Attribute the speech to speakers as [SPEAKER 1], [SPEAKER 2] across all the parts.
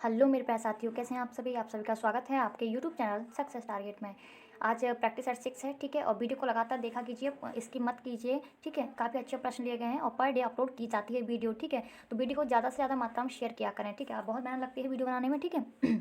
[SPEAKER 1] Hello मेरे प्यारे साथियों, कैसे हैं आप सभी का स्वागत है आपके यूट्यूब चैनल सक्सेस टारगेट में। आज प्रैक्टिस सेट 6 है, ठीक है। और वीडियो को लगातार देखा कीजिए, इसकी मत कीजिए, ठीक है। काफ़ी अच्छे प्रश्न लिए गए हैं और पर डे अपलोड की जाती है वीडियो, ठीक है। तो वीडियो को ज़्यादा से ज़्यादा मात्रा में शेयर किया करें, ठीक है। आप बहुत मेहनत लगती है वीडियो बनाने में, ठीक है।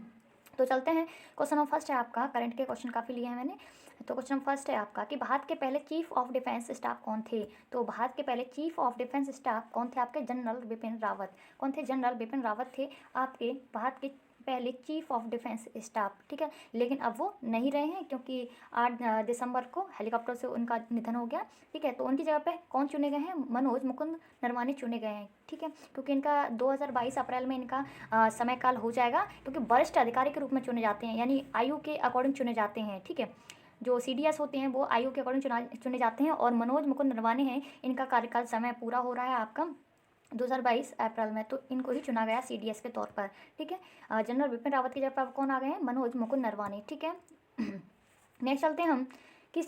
[SPEAKER 1] तो चलते हैं। क्वेश्चन नंबर फर्स्ट है आपका, करंट के क्वेश्चन काफ़ी लिए हैं मैंने। तो क्वेश्चन नंबर फर्स्ट है आपका कि भारत के पहले चीफ ऑफ डिफेंस स्टाफ कौन थे। तो भारत के पहले चीफ ऑफ डिफेंस स्टाफ कौन थे आपके? जनरल बिपिन रावत। कौन थे? जनरल बिपिन रावत थे आपके भारत के पहले चीफ ऑफ डिफेंस स्टाफ, ठीक है। लेकिन अब वो नहीं रहे हैं क्योंकि 8 दिसंबर को हेलीकॉप्टर से उनका निधन हो गया, ठीक है। तो उनकी जगह पे कौन चुने गए हैं? मनोज मुकुंद नरवाने चुने गए हैं, ठीक है। क्योंकि इनका 2022 अप्रैल में इनका समय काल हो जाएगा, क्योंकि वरिष्ठ अधिकारी के रूप में चुने जाते हैं, यानी आयु के अकॉर्डिंग चुने जाते हैं, ठीक है। जो CDS होते हैं वो आयु के अकॉर्डिंग चुने जाते हैं। और मनोज मुकुंद नरवाने हैं, इनका कार्यकाल समय पूरा हो रहा है आपका 2022 अप्रैल में, तो इनको ही चुना गया CDS के तौर पर, ठीक है। जनरल बिपिन रावत की जगह पर कौन आ गए हैं? मनोज मुकुंद नरवाने, ठीक है। नेक्स्ट चलते हैं हम कि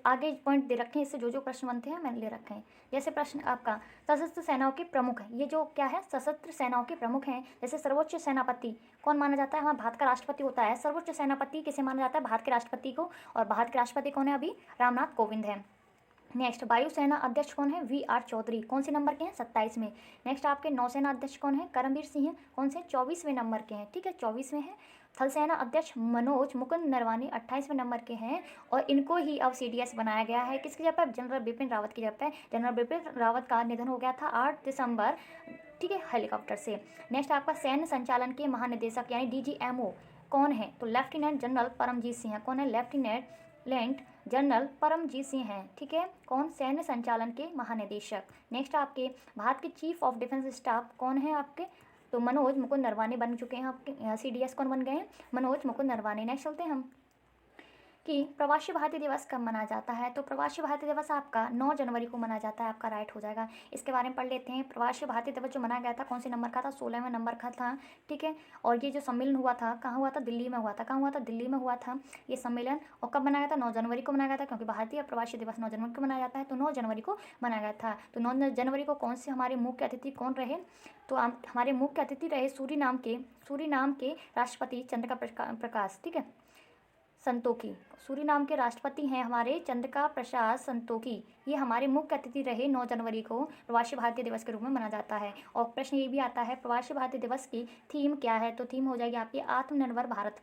[SPEAKER 1] आगे पॉइंट दे रखे हैं, इससे जो जो प्रश्न बनते हैं मैंने ले रखे हैं। जैसे प्रश्न आपका सशस्त्र सेनाओं के प्रमुख है, ये जो क्या है? सशस्त्र सेनाओं के प्रमुख हैं। जैसे सर्वोच्च सेनापति कौन माना जाता है? हमारा भारत का राष्ट्रपति होता है। सर्वोच्च सेनापति किसे माना जाता है? भारत के राष्ट्रपति को। और भारत के राष्ट्रपति कौन है? अभी रामनाथ कोविंद है। नेक्स्ट वायुसेना अध्यक्ष कौन है? VR चौधरी। कौन से नंबर के हैं? 27वें। नेक्स्ट आपके नौसेना अध्यक्ष कौन है? करमबीर सिंह। कौन से? 24वें नंबर के हैं, ठीक है, 24वें हैं। थल सेना अध्यक्ष मनोज मुकुंद नरवाने 28वें नंबर के हैं। और इनको ही अब CDS बनाया गया है। किसकी जगह पर? जनरल बिपिन रावत की जगह पर। जनरल बिपिन रावत का निधन हो गया था 8 दिसंबर, ठीक है, हेलीकॉप्टर से। नेक्स्ट आपका सैन्य संचालन के महानिदेशक यानी DGMO कौन है? तो लेफ्टिनेंट जनरल परमजीत सिंह। कौन है? लेफ्टिनेंट जनरल परमजीत सिंह हैं, ठीक है। कौन? सैन्य संचालन के महानिदेशक। नेक्स्ट आपके भारत के चीफ ऑफ डिफेंस स्टाफ कौन है आपके? तो मनोज मुकुंद नरवाने बन चुके हैं आपके। CDS कौन बन गए हैं? मनोज मुकुंद नरवाने। नेक्स्ट चलते हैं हम कि प्रवासी भारतीय दिवस कब मनाया जाता है। तो प्रवासी भारतीय दिवस आपका 9 जनवरी को मनाया जाता है, आपका राइट हो जाएगा। इसके बारे में पढ़ लेते हैं। प्रवासी भारतीय दिवस जो मनाया गया था कौन से नंबर का था? 16वें नंबर का था, ठीक है। और ये जो सम्मेलन हुआ था कहाँ हुआ था? दिल्ली में हुआ था। कहाँ हुआ था? दिल्ली में हुआ था ये सम्मेलन। और कब मनाया गया था? 9 जनवरी को मनाया गया था, क्योंकि भारतीय प्रवासी दिवस 9 जनवरी को मनाया जाता है, तो 9 जनवरी को मनाया गया था। तो 9 जनवरी को कौन से हमारे मुख्य अतिथि कौन रहे? तो हमारे मुख्य अतिथि रहे सूरीनाम के राष्ट्रपति चंद्रिका प्रकाश, ठीक है, संतोखी। सूरीनाम के राष्ट्रपति हैं हमारे चंद्रिका प्रसाद संतोखी। ये हमारे मुख्य अतिथि रहे। 9 जनवरी को प्रवासी भारतीय दिवस के रूप में मनाया जाता है। और प्रश्न ये भी आता है प्रवासी भारतीय दिवस की थीम क्या है? तो थीम हो जाएगी आपकी आत्मनिर्भर भारत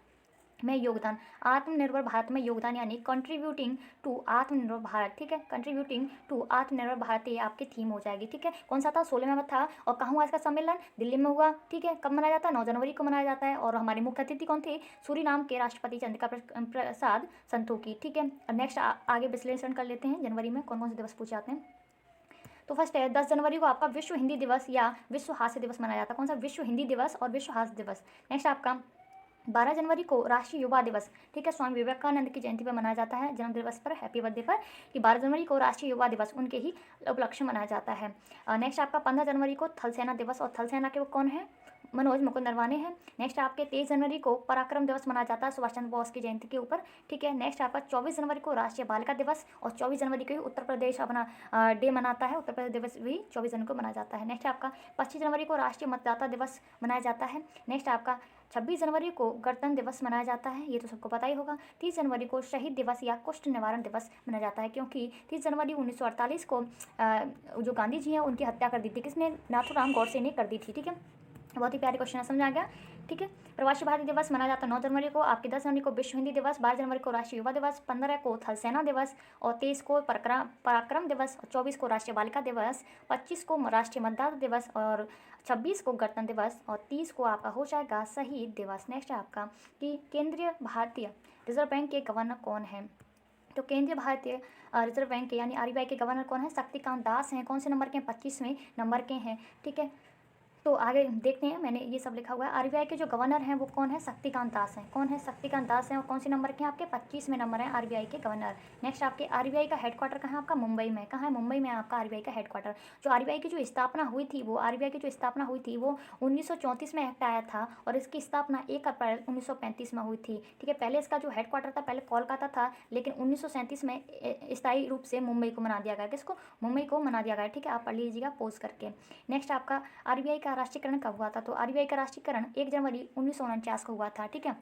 [SPEAKER 1] में योगदान। आत्मनिर्भर भारत में योगदान यानी कंट्रीब्यूटिंग टू आत्मनिर्भर भारत, ठीक है। कंट्रीब्यूटिंग टू आत्मनिर्भर भारत ये आपकी थीम हो जाएगी, ठीक है। कौन सा था? 16 में था। और कहाँ हुआ इसका सम्मेलन? दिल्ली में हुआ, ठीक है। कब मनाया जाता है? 9 जनवरी को मनाया जाता है। और हमारे मुख्य अतिथि कौन थे? सूरीनाम के राष्ट्रपति चंद्रिका प्रसाद संतोखी, ठीक है। और नेक्स्ट आगे विश्लेषण कर लेते हैं जनवरी में कौन कौन से दिवस पूछे जाते हैं। तो फर्स्ट है 10 जनवरी को आपका विश्व हिंदी दिवस या विश्व हास्य दिवस मनाया जाता है। कौन सा? विश्व हिंदी दिवस और विश्व हास्य दिवस। नेक्स्ट आपका 12 जनवरी को राष्ट्रीय युवा दिवस, ठीक है, स्वामी विवेकानंद की जयंती पर मनाया जाता है, जन्म दिवस पर, हैप्पी बर्थडे पर, कि 12 जनवरी को राष्ट्रीय युवा दिवस उनके ही उपलक्ष्य मनाया जाता है। नेक्स्ट आपका 15 जनवरी को थल सेना दिवस, और थल सेना के वो कौन है? मनोज मुकुंद नरवाने हैं। नेक्स्ट आपके 23 जनवरी को पराक्रम दिवस मनाया जाता है, सुभाष चंद्र बोस की जयंती के ऊपर, ठीक है। नेक्स्ट आपका 24 जनवरी को राष्ट्रीय बालिका दिवस, और 24 जनवरी को ही उत्तर प्रदेश अपना डे मनाता है, उत्तर प्रदेश दिवस भी 24 जनवरी को मनाया जाता है। नेक्स्ट आपका 25 जनवरी को राष्ट्रीय मतदाता दिवस मनाया जाता है। नेक्स्ट आपका 26 जनवरी को गणतंत्र दिवस मनाया जाता है, ये तो सबको पता ही होगा। 30 जनवरी को शहीद दिवस या कुष्ठ निवारण दिवस मनाया जाता है, क्योंकि 30 जनवरी 1948 को जो गांधी जी हैं उनकी हत्या कर दी थी। किसने? नाथूराम गौडसे ने कर दी थी, ठीक है। बहुत ही प्यारे क्वेश्चन है, समझ आ गया, ठीक है। प्रवासी भारतीय दिवस मनाया जाता है 9 जनवरी को। आपके 10 जनवरी को विश्व हिंदी दिवस, 12 जनवरी को राष्ट्रीय युवा दिवस, 15 को थल सेना दिवस, और 23 को पराक्रम दिवस, और 24 को राष्ट्रीय बालिका दिवस, 25 को राष्ट्रीय मतदाता दिवस, और 26 को गणतंत्र दिवस, और 30 को आपका हो जाएगा शहीद दिवस। नेक्स्ट है आपका कि केंद्रीय भारतीय रिजर्व बैंक के गवर्नर कौन है। तो केंद्रीय भारतीय रिजर्व बैंक के यानी RBI के गवर्नर कौन है? शक्तिकांत दास हैं। कौन से नंबर के हैं? 25वें नंबर के हैं, ठीक है। तो आगे देखते हैं, मैंने ये सब लिखा हुआ है। RBI के जो गवर्नर हैं वो कौन है? शक्तिकांत दास हैं। कौन है? शक्तिकांत दास हैं। और कौन से नंबर के हैं आपके? 25वें नंबर है RBI के गवर्नर। नेक्स्ट आपके RBI का हेडक्वार्टर कहाँ है आपका? मुंबई में। कहाँ है? मुंबई में आपका RBI का हेडक्वार्टर। जो RBI की जो स्थापना हुई थी वो 1934 में एक्ट आया था, और इसकी स्थापना 1 अप्रैल 1935 में हुई थी, ठीक है। पहले इसका जो हेडक्वार्टर था पहले कोलकाता था, लेकिन 1937 में स्थायी रूप से मुंबई को बना दिया गया। किसको? मुंबई को बना दिया गया, ठीक है। आप पढ़ लीजिएगा पोज करके। नेक्स्ट आपका RBI का राष्ट्रीयकरण कब हुआ था? तो आरबीआई का राष्ट्रीयकरण 1 जनवरी 1949 को हुआ था, ठीक है,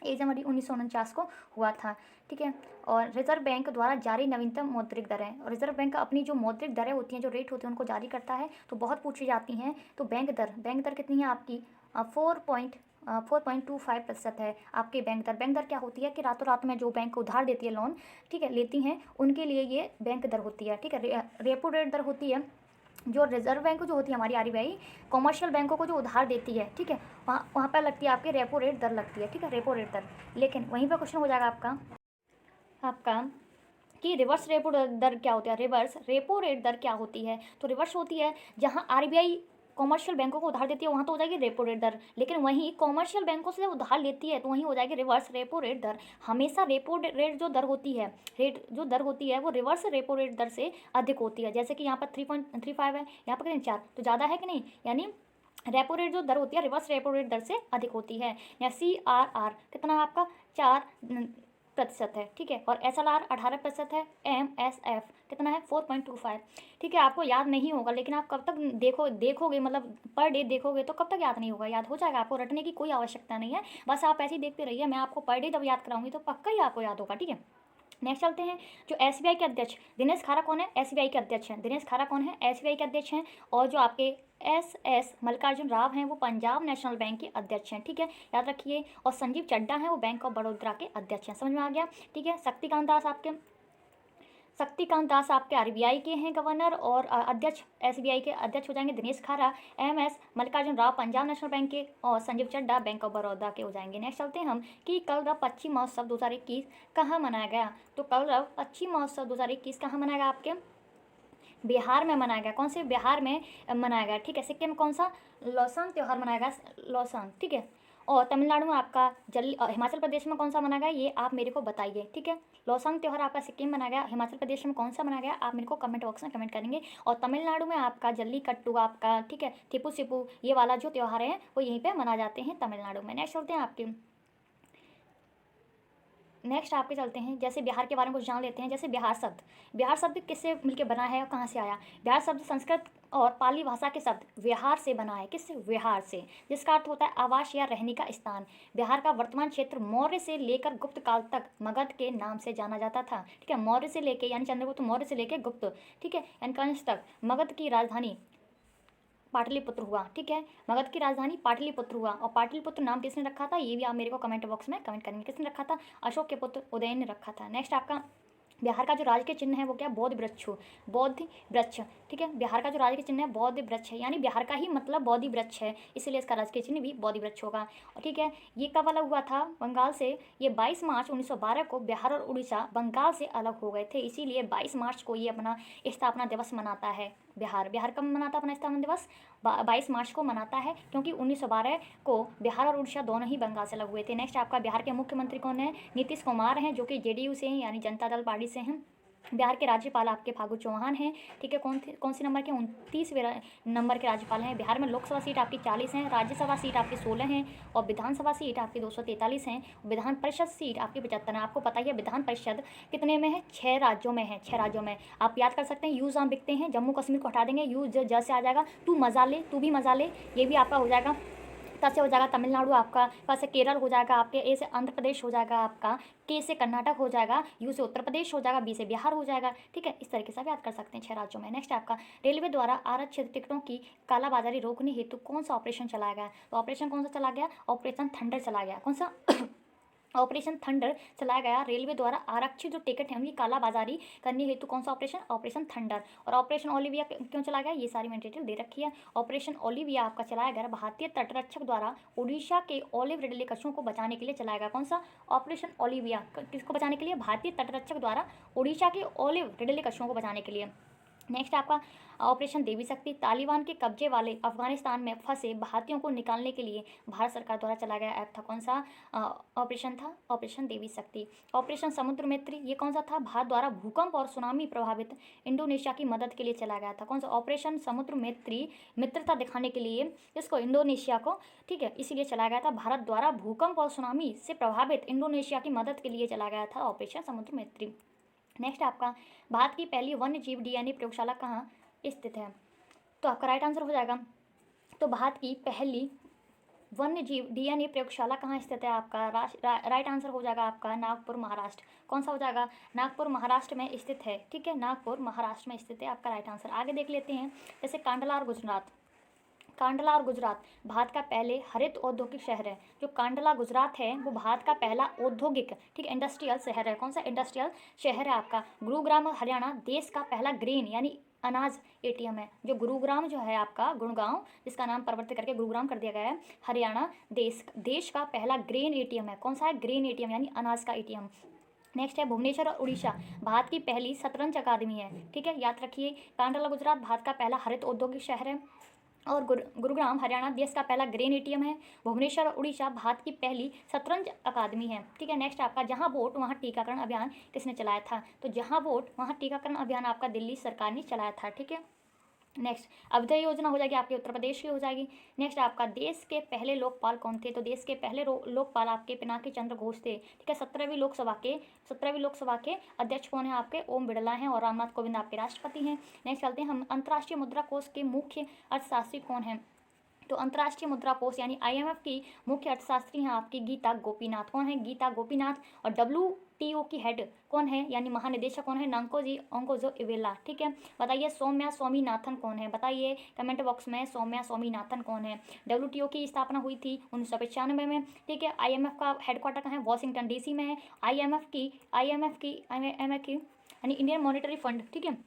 [SPEAKER 1] 1 जनवरी 1949 को हुआ था, ठीक है। और रिजर्व बैंक द्वारा जारी नवीनतम मौद्रिक दरें, और रिजर्व बैंक अपनी जो मौद्रिक दरें होती हैं, जो रेट होते हैं, उनको जारी करता है, तो बहुत पूछी जाती हैं। तो बैंक दर कितनी है आपकी? 4.25% है आपकी बैंक दर। बैंक दर क्या होती है कि रातों रात में जो बैंक उधार देती है, लोन, ठीक है, लेती हैं, उनके लिए ये बैंक दर होती है, ठीक है। रेपो रेट दर होती है जो रिजर्व बैंक जो होती है हमारी आरबीआई कॉमर्शियल बैंकों को जो उधार देती है, ठीक है, वहाँ वहाँ पर लगती है आपकी रेपो रेट दर लगती है, ठीक है, रेपो रेट दर। लेकिन वहीं पर क्वेश्चन हो जाएगा आपका कि रिवर्स रेपो दर क्या होती है? रिवर्स रेपो रेट दर क्या होती है? तो रिवर्स होती है जहाँ आरबीआई कॉमर्शियल बैंकों को उधार देती है, वहाँ तो हो जाएगी रेपो रेट दर, लेकिन वहीं कॉमर्शियल बैंकों से उधार लेती है तो वहीं हो जाएगी रिवर्स रेपो रेट दर। हमेशा रेपो रेट जो दर होती है, रेट जो दर होती है वो रिवर्स रेपो रेट दर से अधिक होती है। जैसे कि यहाँ पर 3.35 है, यहाँ पर कितनी 4, तो ज़्यादा है कि नहीं, यानी रेपो रेट जो दर होती है रिवर्स रेपो रेट दर से अधिक होती है। या CRR कितना है आपका? 4% है, ठीक है, और SLR 18% है। MSF कितना है? 4.25, ठीक है। आपको याद नहीं होगा, लेकिन आप कब तक देखोगे, मतलब पर डे देखोगे तो कब तक याद नहीं होगा? याद हो जाएगा, आपको रटने की कोई आवश्यकता नहीं है, बस आप ऐसे ही देखते रहिए। मैं आपको पर डे जब याद कराऊंगी तो पक्का ही आपको याद होगा, ठीक है। नेक्स्ट चलते हैं, जो एसबीआई के अध्यक्ष दिनेश खारा कौन है? एसबीआई के अध्यक्ष हैं दिनेश खारा कौन है? एसबीआई के अध्यक्ष हैं। और जो आपके एस मल्लिकार्जुन राव हैं वो पंजाब नेशनल बैंक के अध्यक्ष हैं, ठीक है, याद रखिए। और संजीव चड्डा हैं वो बैंक ऑफ बड़ौदा के अध्यक्ष हैं, समझ में आ गया, ठीक है। शक्तिकांत दास आपके आरबीआई के हैं गवर्नर, और अध्यक्ष एसबीआई के अध्यक्ष हो जाएंगे दिनेश खारा। MS Mallikarjun Rao Punjab national bank के, और संजीव चड्डा बैंक ऑफ बड़ौदा के हो जाएंगे। नेक्स्ट चलते हैं हम कि कलरव पक्षी महोत्सव 2021 कहाँ मनाया गया? तो कलरव पक्षी महोत्सव 2021 कहाँ मनाया गया? आपके बिहार में मनाया गया। कौन से? बिहार में मनाया गया, ठीक है। सिक्किम में कौन सा? लौसंग त्यौहार मनाया गया, लौसंग, ठीक है। और तमिलनाडु में आपका हिमाचल प्रदेश में कौन सा मनाया गया, ये आप मेरे को बताइए, ठीक है। लौसंग त्यौहार आपका सिक्किम में मनाया गया, हिमाचल प्रदेश में कौन सा मनाया गया, आप मेरे को कमेंट बॉक्स में कमेंट करेंगे। और तमिलनाडु में आपका जल्लीकट्टू आपका, ठीक है, थिपू सिपू, ये वाला जो त्यौहार है वो यहीं पर मनाए जाते हैं तमिलनाडु में। नेक्स्ट चलते हैं आपके चलते हैं, जैसे बिहार के बारे में कुछ जान लेते हैं। जैसे बिहार शब्द किससे मिलकर बना है और कहाँ से आया? बिहार शब्द संस्कृत और पाली भाषा के शब्द विहार से बना है। किससे? विहार से, जिसका अर्थ होता है आवास या रहने का स्थान। बिहार का वर्तमान क्षेत्र मौर्य से लेकर गुप्त काल तक मगध के नाम से जाना जाता था, ठीक है। मौर्य से लेके यानी चंद्रगुप्त मौर्य से लेकर गुप्त, ठीक है, यानी कंस तक मगध की राजधानी पाटलिपुत्र हुआ, ठीक है। मगध की राजधानी पाटलिपुत्र हुआ। और पाटलिपुत्र नाम किसने रखा था, ये भी आप मेरे को कमेंट बॉक्स में कमेंट करेंगे। किसने रखा था? अशोक के पुत्र उदयन ने रखा था। नेक्स्ट आपका बिहार का जो राजकीय चिन्ह है वो क्या? बोधि वृक्ष, ठीक है। बिहार का जो राजकीय चिन्ह है बोधि वृक्ष है, यानी बिहार का ही मतलब बोधि वृक्ष है, इसलिए इसका राजकीय चिन्ह भी बोधि वृक्ष होगा, ठीक है। ये कब अलग हुआ था बंगाल से? ये 22 मार्च 1912 को बिहार और उड़ीसा बंगाल से अलग हो गए थे, इसीलिए 22 मार्च को ये अपना स्थापना दिवस मनाता है। बिहार कब मनाता है अपना स्थापना दिवस? 22 मार्च को मनाता है, क्योंकि 1912 को बिहार और उड़ीसा दोनों ही बंगाल से अलग हुए थे। नेक्स्ट आपका बिहार के मुख्यमंत्री कौन है? नीतीश कुमार हैं, जो कि जेडीयू से हैं, यानी जनता दल पार्टी से हैं। बिहार के राज्यपाल आपके फागू चौहान हैं, ठीक है। कौन सी नंबर के? 29वें नंबर के राज्यपाल हैं। बिहार में लोकसभा सीट आपकी 40 हैं, राज्यसभा सीट आपकी 16 हैं, और विधानसभा सीट आपकी 243 हैं। विधान परिषद सीट आपकी 75 है। आपको पता ही है विधान परिषद कितने में है? 6 राज्यों में है, 6 राज्यों में। आप याद कर सकते हैं, यूज हम बिकते हैं, जम्मू कश्मीर को हटा देंगे, यूज ज से आ जाएगा, तू भी मजा ले, ये भी आपका हो जाएगा। से हो जाएगा तमिलनाडु, आपका क से केरल हो जाएगा, आपके ए से आंध्र प्रदेश हो जाएगा, आपका के से कर्नाटक हो जाएगा, यू से उत्तर प्रदेश हो जाएगा, बी से बिहार हो जाएगा, ठीक है। इस तरीके से आप याद कर सकते हैं 6 राज्यों में। नेक्स्ट आपका रेलवे द्वारा आरक्षित टिकटों की कालाबाजारी रोकने हेतु कौन सा ऑपरेशन चलाया गया? तो ऑपरेशन कौन सा चला गया? ऑपरेशन थंडर चला गया। कौन सा? ऑपरेशन थंडर चलाया गया। रेलवे द्वारा आरक्षित जो टिकट है उनकी कालाबाजारी करने हेतु कौन सा ऑपरेशन? Operation thunder. और ऑपरेशन ओलिविया क्यों चलाया गया? ये सारी मैंने डिटेल दे रखी है। ऑपरेशन ओलिविया आपका चलाया गया भारतीय तटरक्षक द्वारा उड़ीसा के ओलिव रिडले कछुओं को बचाने के लिए चलाया गया। कौन सा? ऑपरेशन ओलिविया किसको बचाने के लिए? भारतीय तटरक्षक द्वारा उड़ीसा के ओलिव रिडले कछुओं को बचाने के लिए। नेक्स्ट आपका ऑपरेशन देवी शक्ति तालिबान के कब्जे वाले अफगानिस्तान में फंसे भारतीयों को निकालने के लिए भारत सरकार द्वारा चलाया गया ऐप था। कौन सा ऑपरेशन था? ऑपरेशन देवी शक्ति। ऑपरेशन समुद्र मैत्री ये कौन सा था? भारत द्वारा भूकंप और सुनामी प्रभावित इंडोनेशिया की मदद के लिए चलाया गया था। कौन सा? ऑपरेशन समुद्र मैत्री मित्रता दिखाने के लिए इसको इंडोनेशिया को, ठीक है, इसीलिए चलाया गया था। भारत द्वारा भूकंप और सुनामी से प्रभावित इंडोनेशिया की मदद के लिए चलाया गया था ऑपरेशन समुद्र मैत्री। नेक्स्ट आपका भारत की पहली वन्य जीव DNA प्रयोगशाला कहाँ स्थित है? तो आपका राइट आंसर हो जाएगा तो भारत की पहली वन्य जीव डीएनए प्रयोगशाला कहाँ स्थित है आपका? राइट आंसर हो जाएगा आपका नागपुर महाराष्ट्र। कौन सा हो जाएगा? नागपुर महाराष्ट्र में स्थित है, ठीक है, नागपुर महाराष्ट्र में स्थित है आपका राइट आंसर। आगे देख लेते हैं, जैसे कांडला और गुजरात। कांडला और गुजरात भारत का पहले हरित औद्योगिक शहर है। जो कांडला गुजरात है वो भारत का पहला औद्योगिक, ठीक है, इंडस्ट्रियल शहर है। कौन सा इंडस्ट्रियल शहर है आपका? गुरुग्राम हरियाणा देश का पहला ग्रेन यानी अनाज एटीएम है। जो गुरुग्राम जो है आपका, गुड़गांव, जिसका नाम परिवर्तित करके गुरुग्राम कर दिया गया है, हरियाणा देश का पहला ग्रेन एटीएम है। कौन सा है? ग्रेन एटीएम यानी अनाज का एटीएम। नेक्स्ट है भुवनेश्वर और उड़ीसा भारत की पहली शतरंज अकादमी है, ठीक है, याद रखिए। कांडला गुजरात भारत का पहला हरित औद्योगिक शहर है और गुरुग्राम हरियाणा देश का पहला ग्रेन एटीएम है। भुवनेश्वर और उड़ीसा भारत की पहली शतरंज अकादमी है, ठीक है। नेक्स्ट आपका जहां वोट वहां टीकाकरण अभियान किसने चलाया था? तो जहां वोट वहां टीकाकरण अभियान आपका दिल्ली सरकार ने चलाया था, ठीक है। नेक्स्ट अभ्युदय योजना हो जाएगी आपके उत्तर प्रदेश की हो जाएगी। नेक्स्ट आपका देश के पहले लोकपाल कौन थे? तो देश के पहले लोकपाल आपके पिनाकी चंद्र घोष थे, ठीक है। 17वीं लोकसभा के अध्यक्ष कौन है आपके? ओम बिरला हैं और रामनाथ कोविंद आपके राष्ट्रपति हैं। नेक्स्ट चलते हैं हम, अंतर्राष्ट्रीय मुद्रा कोष के मुख्य अर्थशास्त्री कौन है? तो अंतर्राष्ट्रीय मुद्रा कोष यानी आईएमएफ की मुख्य अर्थशास्त्री हैं आपकी गीता गोपीनाथ। कौन है? गीता गोपीनाथ। और WTO की हेड कौन है यानी महानिदेशक कौन है? नांकोजी ओंकोजो इवेला, ठीक है। बताइए सौम्या स्वामीनाथन कौन है? बताइए कमेंट बॉक्स में सौम्या स्वामीनाथन कौन है? WTO की स्थापना हुई थी 1995 में, ठीक है। IMF का हेडक्वार्टर कहाँ है? वॉशिंगटन DC में है। IMF की यानी इंडियन मॉनिटरी फंड, ठीक है,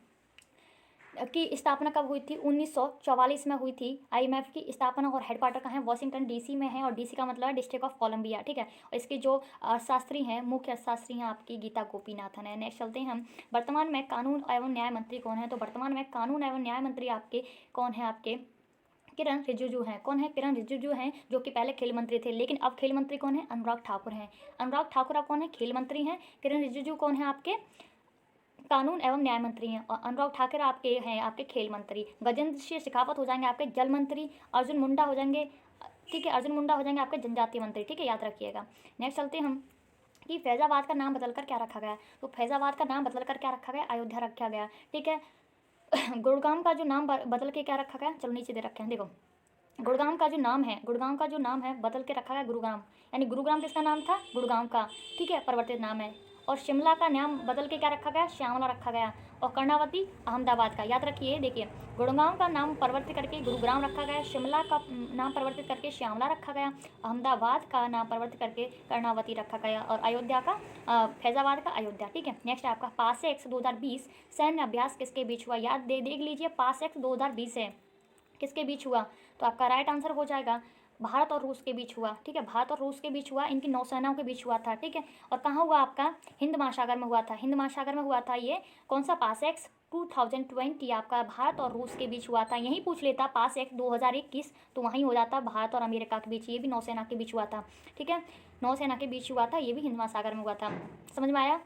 [SPEAKER 1] की स्थापना कब हुई थी? 1944 में हुई थी IMF की स्थापना। और हेडक्वार्टर कहाँ है? वॉशिंगटन DC में है और DC का मतलब है डिस्ट्रिक्ट ऑफ कोलंबिया, ठीक है। और इसके जो अर्थशास्त्री हैं, मुख्य अर्थशास्त्री हैं आपकी गीता गोपीनाथन है। नेक्स्ट चलते हैं हम, वर्तमान में कानून एवं न्याय मंत्री कौन है? तो वर्तमान में कानून एवं न्याय मंत्री आपके कौन है? आपके किरण रिजिजू हैं। कौन है? किरण रिजिजू हैं, जो कि पहले खेल मंत्री थे, लेकिन अब खेल मंत्री कौन है? अनुराग ठाकुर हैं। अनुराग ठाकुर अब कौन है? खेल मंत्री हैं। किरण रिजिजू कौन है? आपके कानून एवं न्याय मंत्री हैं। और अनुराग ठाकुर आपके हैं आपके खेल मंत्री। गजेंद्र सिंह शेखावत हो जाएंगे आपके जल मंत्री। अर्जुन मुंडा हो जाएंगे, ठीक है, अर्जुन मुंडा हो जाएंगे आपके जनजातीय मंत्री, ठीक है, याद रखिएगा। नेक्स्ट चलते हैं हम कि फैजाबाद का नाम बदलकर क्या रखा गया? तो फैजाबाद का नाम बदलकर क्या रखा गया? अयोध्या रखा गया, ठीक है। गुड़गांव का जो नाम बदल के क्या रखा गया? चलो नीचे दे रखे हैं, देखो गुड़गांव का जो नाम है बदल के रखा गया गुरुग्राम, यानी गुरुग्राम किसका नाम था? गुड़गांव का, ठीक है, परिवर्तित नाम है। और शिमला का नाम बदल के क्या रखा गया? श्यामला रखा गया। और कर्णावती अहमदाबाद का, याद रखिए, देखिए गुड़गांव का नाम परिवर्तित करके गुरुग्राम रखा गया, शिमला का नाम परिवर्तित करके श्यामला रखा गया, अहमदाबाद का नाम परिवर्तित करके कर्णावती रखा गया, और अयोध्या का फैजाबाद का अयोध्या, ठीक है। नेक्स्ट आपका पासएक्स 2020 सैन्य अभ्यास किसके बीच हुआ? याद देख लीजिए, पासएक्स 2020 है, किसके बीच हुआ? तो आपका राइट आंसर हो जाएगा भारत और रूस के बीच हुआ, ठीक है, भारत और रूस के बीच हुआ, इनकी नौसेनाओं के बीच हुआ था, ठीक है। और कहाँ हुआ? आपका हिंद महासागर में हुआ था, हिंद महासागर में हुआ था ये। कौन सा? पासएक्स 2020 आपका भारत और रूस के बीच हुआ था। यही पूछ लेता पासएक्स 2021 तो वहीं हो जाता भारत और अमेरिका के बीच, ये भी नौसेना के बीच हुआ था, ठीक है, नौसेना के बीच हुआ था, ये भी हिंद महासागर में हुआ था। समझ में आया?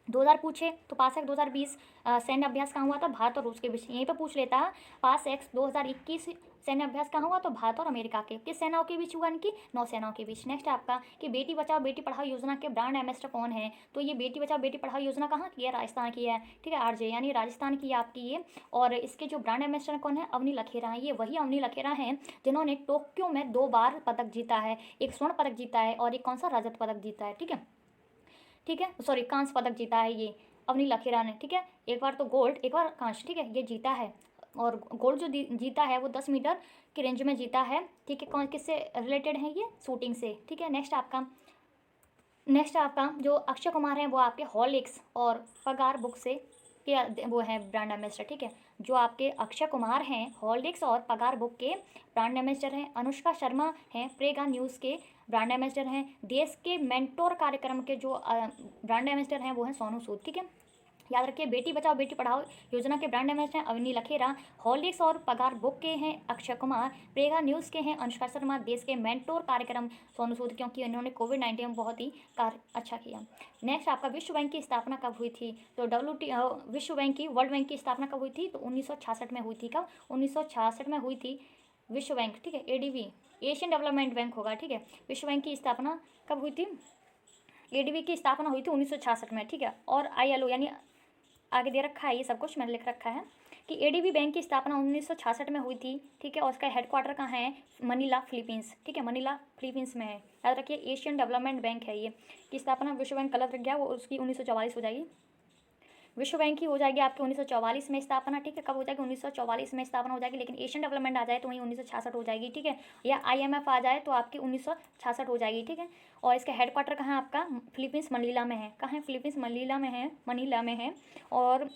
[SPEAKER 1] 2000 पूछे तो पासएक्स 2020 सैन्य अभ्यास कहाँ हुआ था? भारत और रूस के बीच। यहीं पे पूछ लेता पासएक्स 2021 सैन्य अभ्यास कहाँ हुआ? तो भारत और अमेरिका के किस सेनाओं के बीच हुआ? इनकी नौसेनाओं के बीच। नेक्स्ट आपका कि बेटी बचाओ बेटी पढ़ाओ योजना के ब्रांड एम्बेसडर कौन है? तो ये बेटी बचाओ बेटी पढ़ाओ योजना कहाँ की है? राजस्थान की है, ठीक है, RJ यानी राजस्थान की आपकी ये। और इसके जो ब्रांड एम्बेसडर कौन है? अवनी लखेरा है। ये वही अवनी लखेरा हैं जिन्होंने टोक्यो में 2 बार पदक जीता है, एक स्वर्ण पदक जीता है और एक कौन सा? रजत पदक जीता है, ठीक है, ठीक है, सॉरी कांस्य पदक जीता है ये अवनी लखेरा ने, ठीक है। एक बार तो गोल्ड, एक बार कांस्य, ठीक है, ये जीता है। और गोल्ड जो जीता है वो 10 मीटर की रेंज में जीता है, ठीक है। कौन किससे रिलेटेड है? ये शूटिंग से, ठीक है। नेक्स्ट आपका जो अक्षय कुमार हैं वो आपके हॉर्लिक्स और पगार बुक से के वो हैं ब्रांड एम्बेसडर, ठीक है। जो आपके अक्षय कुमार हैं हॉर्लिक्स और पगार बुक के ब्रांड एम्बेसडर हैं। अनुष्का शर्मा हैं प्रेगा न्यूज़ के ब्रांड एम्बेसडर हैं। देश के मेंटोर कार्यक्रम के जो ब्रांड एम्बेसडर हैं वो हैं सोनू सूद, ठीक है, याद रखिए। बेटी बचाओ बेटी पढ़ाओ योजना के ब्रांड एम्बेसडर हैं अवनी लखेरा। हॉर्लिक्स और पगार बुक के हैं अक्षय कुमार। प्रेगा न्यूज़ के हैं अनुष्का शर्मा। देश के मेंटोर कार्यक्रम सोनू सूद, क्योंकि उन्होंने कोविड-19 में बहुत ही कार्य अच्छा किया। नेक्स्ट आपका विश्व बैंक की स्थापना कब हुई थी? तो विश्व बैंक की, वर्ल्ड बैंक की स्थापना कब हुई थी? तो 1966 में हुई थी। कब? 1966 में हुई थी विश्व बैंक, ठीक है, ADB एशियन डेवलपमेंट बैंक होगा, ठीक है। विश्व बैंक की स्थापना कब हुई थी? ADB की स्थापना हुई थी 1966 में, ठीक है। और ILO यानी आगे दे रखा है ये सब कुछ मैंने लिख रखा है, कि एडीबी बैंक की स्थापना 1966 में हुई थी, ठीक है, और उसका हेडक्वार्टर कहाँ है, मनीला फिलीपींस, ठीक है, मनीला फिलीपींस में है, याद रखिए। एशियन डेवलपमेंट बैंक है ये, की स्थापना विश्व बैंक गलत रख गया, वो उसकी 1944 हो जाएगी, विश्व बैंक की हो जाएगी आपकी 1944 में स्थापना, ठीक है, कब हो जाएगी 1944 में स्थापना हो जाएगी, लेकिन एशियन डेवलपमेंट आ जाए तो वहीं 1966 हो जाएगी, ठीक है, या IMF आ जाए तो आपकी 1966 हो जाएगी, ठीक है। और इसका हेडक्वार्टर कहाँ है आपका, फिलीपींस मनीला में है, कहाँ है, फिलीपींस मनीला में है, मनीला में है। और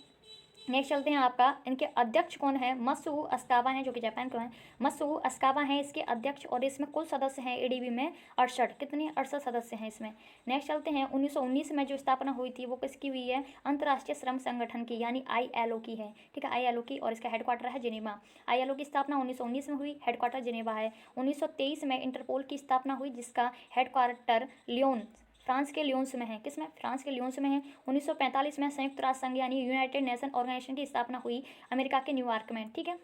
[SPEAKER 1] नेक्स्ट चलते हैं आपका, इनके अध्यक्ष कौन है, मत्सुओ अस्कावा हैं, जो कि जापान को हैं, मत्सुओ अस्कावा हैं इसके अध्यक्ष, और इसमें कुल सदस्य हैं एडीबी में 68, कितने 68 सदस्य हैं इसमें। नेक्स्ट चलते हैं 1919 में जो स्थापना हुई थी वो किसकी हुई है, अंतर्राष्ट्रीय श्रम संगठन की, यानी ILO की है, ठीक है, ILO की, और इसका हेडक्वार्टर है जिनेवा। ILO की स्थापना 1919 में हुई, हेडक्वार्टर जिनेवा है। 1923 में इंटरपोल की स्थापना हुई, जिसका हेडक्वार्टर लियोन, फ्रांस के लियोन्स में है, किसमें, फ्रांस के लियोन्स में है। 1945 में संयुक्त राष्ट्र संघ यानी यूनाइटेड नेशन ऑर्गेनाइजेशन की स्थापना हुई अमेरिका के न्यूयॉर्क में, ठीक है।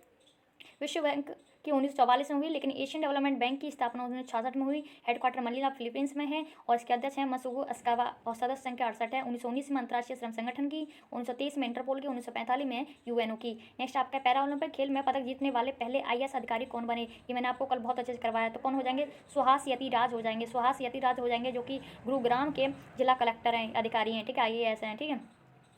[SPEAKER 1] विश्व बैंक की 1944 में हुई, लेकिन एशियन डेवलपमेंट बैंक की स्थापना 1966 में हुई, हेडक्वार्टर मनीला फिलीपींस में है, और इसके अध्यक्ष हैं मत्सुओ अस्कावा, और सदस्य संख्या 68 है। 1919 में अंतर्राष्ट्रीय श्रम संगठन की, 1923 में इंटरपोल की, 1945 में UNO की। नेक्स्ट आपका पैरा ओलंपिक खेल में पदक जीतने वाले पहले IAS अधिकारी कौन बने, ये मैंने आपको कल बहुत अच्छे से करवाया, तो कौन हो जाएंगे, सुहास यतिराज हो जाएंगे, सुहास यतिराज हो जाएंगे, जो कि गुरुग्राम के जिला कलेक्टर हैं, अधिकारी हैं, ठीक है, IAS हैं, ठीक है।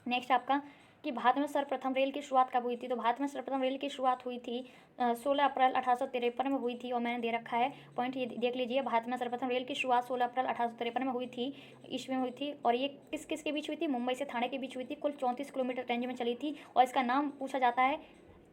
[SPEAKER 1] नेक्स्ट आपका कि भारत में सर्वप्रथम रेल की शुरुआत कब हुई थी, तो भारत में सर्वप्रथम रेल की शुरुआत हुई थी 16 अप्रैल 1853 में हुई थी, और मैंने दे रखा है पॉइंट, ये देख लीजिए, भारत में सर्वप्रथम रेल की शुरुआत 16 अप्रैल 1853 में हुई थी, ईस्वी में हुई थी, और ये किस किस के बीच हुई थी, मुंबई से थाने के बीच हुई थी, कुल 34 किलोमीटर रेंज में चली थी, और इसका नाम पूछा जाता है,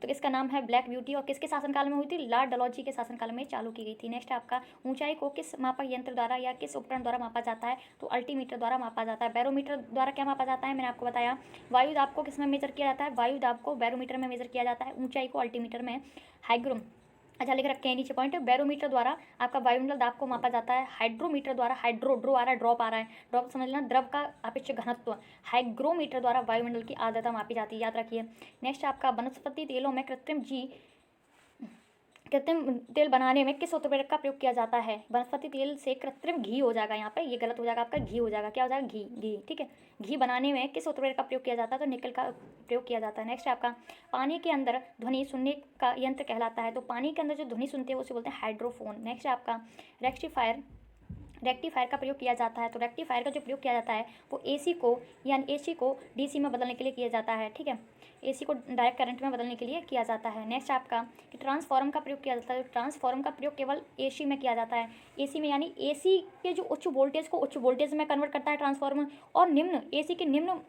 [SPEAKER 1] तो इसका नाम है ब्लैक ब्यूटी, और किसके शासनकाल में हुई थी, लॉर्ड डलहौजी के शासनकाल में चालू की गई थी। नेक्स्ट आपका ऊंचाई को किस मापक यंत्र द्वारा या किस उपकरण द्वारा मापा जाता है, तो अल्टीमीटर द्वारा मापा जाता है। बैरोमीटर द्वारा क्या मापा जाता है, मैंने आपको बताया। वायु दाब को किस में मेजर किया जाता है, वायु दाब को बैरोमीटर में मेजर किया जाता है, ऊंचाई को अल्टीमीटर में। हाइग्रो, अच्छा लिख रखे हैं नीचे पॉइंट, बैरोमीटर द्वारा आपका वायुमंडल दाब को मापा जाता है, हाइड्रोमीटर द्वारा, ड्रो आ रहा है, ड्रॉप आ रहा है, ड्रॉप समझ लेना, द्रव का अपेक्षित घनत्व। हाइग्रोमीटर द्वारा वायुमंडल की आर्द्रता मापी जाती है, याद रखिए। नेक्स्ट आपका वनस्पति तेलों में कृत्रिम तेल बनाने में किस उत्प्रेरक का प्रयोग किया जाता है, वनस्पति तेल से कृत्रिम घी हो जाएगा, यहाँ पे ये गलत हो जाएगा आपका, घी हो जाएगा, क्या हो जाएगा, घी, ठीक है। घी बनाने में किस उत्प्रेरक का प्रयोग किया जाता है, तो निकल का प्रयोग किया जाता है। नेक्स्ट आपका पानी के अंदर ध्वनि सुनने का यंत्र कहलाता है, तो पानी के अंदर जो ध्वनि सुनते हैं उसे बोलते हैं हाइड्रोफोन। नेक्स्ट आपका रेक्टिफायर का प्रयोग किया जाता है, तो रेक्टिफायर का जो प्रयोग किया जाता है वो AC को DC में बदलने के लिए किया जाता है, ठीक है, AC को डायरेक्ट करंट में बदलने के लिए किया जाता है। नेक्स्ट आपका कि ट्रांसफॉर्म का प्रयोग किया जाता है, ट्रांसफॉर्म का प्रयोग केवल AC में किया जाता है, AC में, यानी AC के जो उच्च वोल्टेज को उच्च वोल्टेज में कन्वर्ट करता है ट्रांसफॉर्मर, और AC के निम्न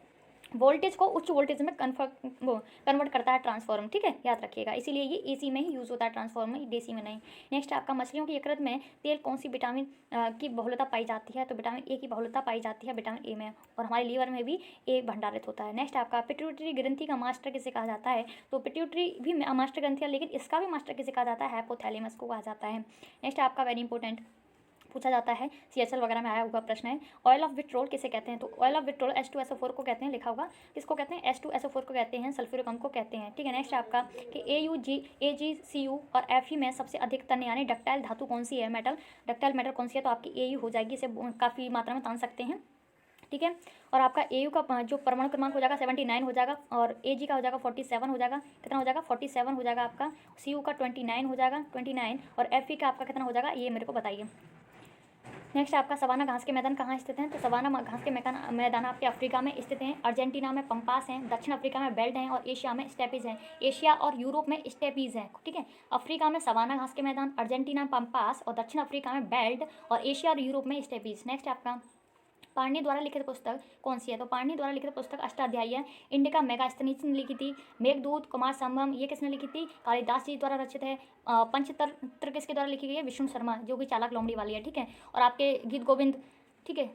[SPEAKER 1] वोल्टेज को उच्च वोल्टेज में कन्वर्ट करता है ट्रांसफॉर्मर, ठीक है, याद रखिएगा, इसीलिए ये AC में ही यूज़ होता है ट्रांसफॉर्मर, DC में नहीं। नेक्स्ट आपका मछलियों की यकृत में तेल कौन सी विटामिन की बहुलता पाई जाती है, तो विटामिन A की बहुलता पाई जाती है विटामिन A में, और हमारे लीवर में भी A भंडारित होता है। नेक्स्ट आपका पिट्यूटरी ग्रंथि का मास्टर किसे कहा जाता है, तो पिट्यूटरी भी मास्टर ग्रंथि है, लेकिन इसका भी मास्टर किसे कहा जाता है, हाइपोथैलेमस को कहा जाता है। नेक्स्ट आपका वेरी इंपॉर्टेंट पूछा जाता है, CHL वगैरह में आया हुआ प्रश्न है, ऑयल ऑफ विट्रोल किसे कहते हैं, तो ऑयल ऑफ विट्रोल H2SO4 को कहते हैं, लिखा होगा, किसको कहते हैं, H2SO4 को कहते हैं, सल्फ्यूरिक अम्ल को कहते हैं, ठीक है। नेक्स्ट आपका कि AgCu और Fe में सबसे अधिक तन्य यानी डक्टाइल धातु कौन सी है, डक्टाइल मेटल कौन सी है, तो आपकी AU हो जाएगी, इसे काफ़ी मात्रा में तान सकते हैं, ठीक है। और आपका AU का जो परमाणु क्रमांक हो जाएगा 79 हो जाएगा, और Ag का हो जाएगा 47 हो जाएगा, कितना हो जाएगा 47 हो जाएगा आपका, Cu का 29 हो जाएगा 29, और Fe का आपका कितना हो जाएगा, ये मेरे को बताइए। नेक्स्ट आपका सवाना घास के मैदान कहाँ स्थित हैं, तो सवाना घास के मैदान आपके अफ्रीका में स्थित हैं, अर्जेंटीना में पंपास हैं, दक्षिण अफ्रीका में बेल्ट हैं, और एशिया में स्टेपीज हैं, एशिया और यूरोप में स्टेपीज हैं, ठीक है। अफ्रीका में सवाना घास के मैदान, अर्जेंटीना में पंपास, और दक्षिण अफ्रीका में बेल्ट, और एशिया और यूरोप में स्टेपीज। नेक्स्ट आपका पाणिनि द्वारा लिखित पुस्तक कौन सी है, तो पाणिनि द्वारा लिखित पुस्तक अष्टाध्यायी है, इंडिका मेगास्थनीज ने लिखी थी, मेघदूत, कुमार संभव ये किसने लिखी थी, कालिदास जी द्वारा रचित है, पंचतंत्र किसके द्वारा लिखी गई है, विष्णु शर्मा, जो कि चालाक लोमड़ी वाली है, ठीक है। और आपके गीत गोविंद, ठीक है,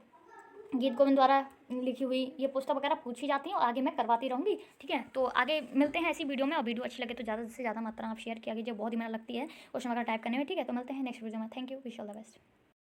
[SPEAKER 1] गीत गोविंद द्वारा लिखी हुई ये पुस्तक वगैरह पूछी जाती हैं, और आगे मैं करवाती रहूँगी, ठीक है। तो आगे मिलते हैं ऐसी वीडियो में, और वीडियो अच्छी लगे तो ज़्यादा से ज़्यादा मात्रा आप शेयर किया कीजिए, बहुत ही मेहनत लगती है क्वेश्चन वगैरह टाइप करने में, ठीक है। तो मिलते हैं नेक्स्ट वीडियो में, thank you, wish all the best.